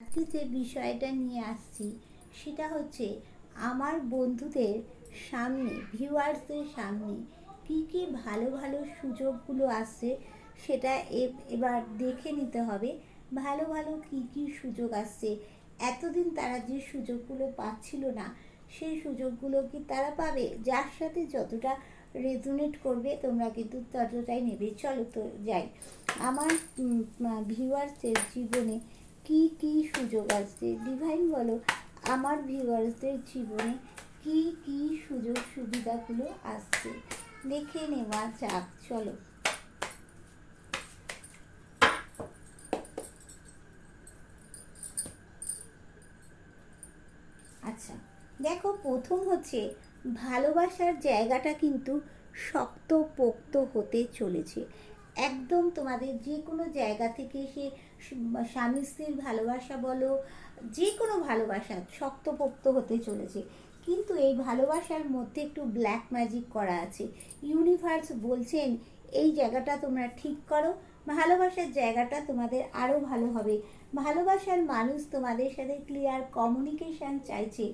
আজকে যে বিষয়টা নিয়ে আসছি সেটা হচ্ছে আমার বন্ধুদের সামনে, ভিউয়ার্সদের সামনে কী কী ভালো ভালো সুযোগগুলো আসছে সেটা এবার দেখে নিতে হবে। ভালো ভালো কী কী সুযোগ আসছে, এতদিন তারা যে সুযোগগুলো পাচ্ছিল না সেই সুযোগগুলো কি তারা পাবে? যার সাথে যতটা রেজোনেট করবে তোমরা কিন্তু ততটাই নেবে। চলো তো যাই। আমার ভিউয়ার্সদের জীবনে কি কি সুযোগ আসছে, ডিভাইন বলো আমার ভিউয়ার্সদের জীবনে কি কি সুযোগ সুবিধাগুলো আসছে দেখে নেওয়া যাক। চলো। আচ্ছা, দেখো, প্রথম হচ্ছে ভালোবাসার জায়গাটা কিন্তু শক্তপোক্ত হতে চলেছে। একদম তোমাদের যে কোনো জায়গা থেকে সে স্বামী স্ত্রীর ভালোবাসা বলো, যে কোনো ভালোবাসা শক্তপোক্ত হতে চলেছে। কিন্তু এই ভালোবাসার মধ্যে একটু ব্ল্যাক ম্যাজিক করা আছে। ইউনিভার্স বলছেন এই জায়গাটা তোমরা ঠিক করো, ভালোবাসার জায়গাটা তোমাদের আরও ভালো হবে। ভালোবাসার মানুষ তোমাদের সাথে ক্লিয়ার কমিউনিকেশান চাইছে।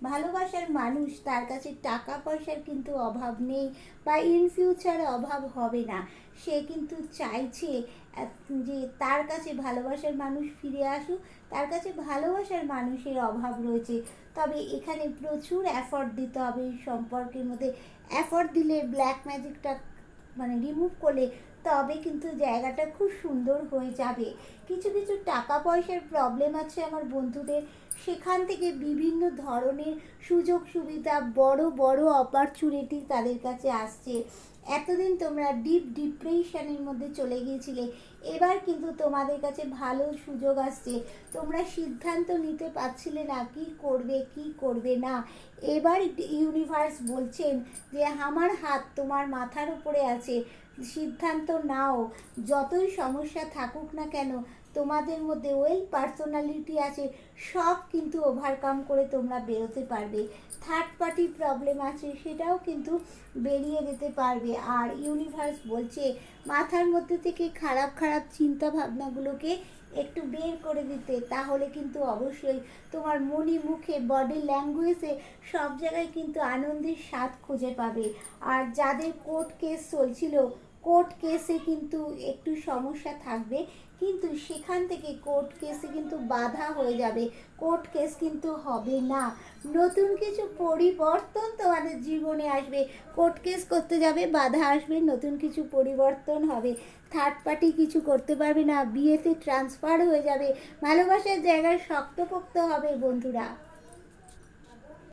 ভালোবাসার মানুষ, তার কাছে টাকা পয়সার কিন্তু অভাব নেই বা ইন ফিউচারে অভাব হবে না। সে কিন্তু চাইছে যে তার কাছে ভালোবাসার মানুষ ফিরে আসুক। তার কাছে ভালোবাসার মানুষের অভাব রয়েছে, তবে এখানে প্রচুর এফর্ট দিতে হবে এই সম্পর্কের মধ্যে। এফর্ট দিলে, ব্ল্যাক ম্যাজিকটা রিমুভ করলে তবে কিন্তু জায়গাটা খুব সুন্দর হয়ে যাবে। কিছু কিছু টাকা পয়সার প্রবলেম আছে আমার বন্ধুদের, সেখান থেকে বিভিন্ন ধরনের সুযোগ সুবিধা, বড় বড় অপরচুনিটি তাদের কাছে আসছে। এতদিন তোমরা ডিপ ডিপ্রেশনের মধ্যে চলে গিয়েছিলে, এবার কিন্তু তোমাদের কাছে ভালো সুযোগ আসছে। তোমরা সিদ্ধান্ত নিতে পারছিলে না কি করবে কি করবে না। এবার ইউনিভার্স বলছেন যে আমার হাত তোমার মাথার উপরে আছে, সিদ্ধান্ত নাও। যতই সমস্যা থাকুক না কেন, তোমাদের মধ্যে ওয়েল পার্সোনালিটি আছে, সব কিন্তু ওভারকাম করে তোমরা বেরোতে পারবে। থার্ড পার্টি প্রবলেম আছে, সেটাও কিন্তু বেরিয়ে যেতে পারবে। আর ইউনিভার্স বলছে মাথার মধ্যে থেকে খারাপ খারাপ চিন্তা ভাবনাগুলোকে একটু বের করে দিতে, তাহলে কিন্তু অবশ্যই তোমার মনে, মুখে, বডি ল্যাঙ্গুয়েজে সব জায়গায় কিন্তু আনন্দের স্বাদ খুঁজে পাবে। আর যাদের কোর্ট কেস চলছিল, কোর্ট কেসে কিন্তু একটু সমস্যা থাকবে, কিন্তু সেখান থেকে কোর্ট কেসে কিন্তু বাধা হয়ে যাবে। কোর্ট কেস কিন্তু হবে না। নতুন কিছু পরিবর্তন তোমাদের জীবনে আসবে। কোর্ট কেস করতে যাবে, বাধা আসবে, নতুন কিছু পরিবর্তন হবে। থার্ড পার্টি কিছু করতে পারবে না, বিয়েতে ট্রান্সফার হয়ে যাবে। ভালোবাসার জায়গায় শক্তপোক্ত হবে বন্ধুরা।